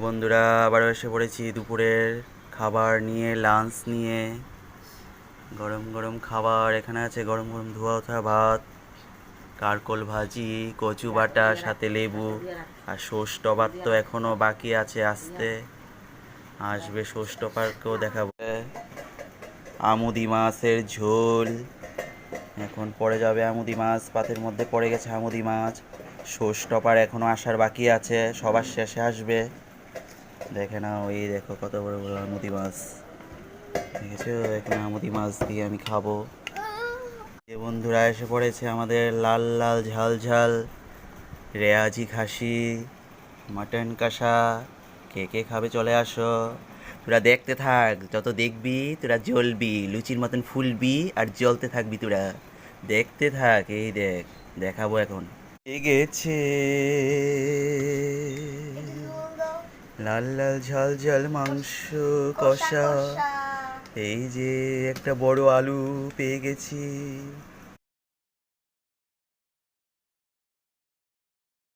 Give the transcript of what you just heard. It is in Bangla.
বন্ধুরা, আবারও এসে পড়েছি দুপুরের খাবার নিয়ে, লাঞ্চ নিয়ে। গরম গরম খাবার এখানে আছে, গরম গরম ধোয়া ওঠা ভাত, কারকোল ভাজি, কচু বাটা, সাথে লেবু। আর ষষ্ঠ টবার তো এখনো বাকি আছে, আসতে আসবে ষষ্ঠ পার্কেও দেখাবো। আমুদি মাছের ঝোল, এখন পড়ে যাবে আমুদি মাছ, পাতের মধ্যে পড়ে গেছে আমুদি মাছ। ষষ্ঠ টপার এখনো আসার বাকি আছে, সবার শেষে আসবে। দেখে নাও, এই দেখো কত বড় বড় আমুদি মাছ, দেখেছো? এখানে আমুদি মাছ দিয়ে আমি খাবো। যে বন্ধুরা এসে পড়েছে আমাদের লাল লাল ঝাল ঝাল রেয়াজি খাসি, মাটন কষা। কে কে খাবে চলে আসো। তোরা দেখতে থাক, যত দেখবি তোরা জ্বলবি, লুচির মতন ফুলবি আর জ্বলতে থাকবি তোরা। দেখতে থাক, এই দেখ, দেখাবো এখন। গেছে লাল লাল ঝাল ঝাল মাংস কষা। এই যে একটা বড় আলু পেয়ে গেছি।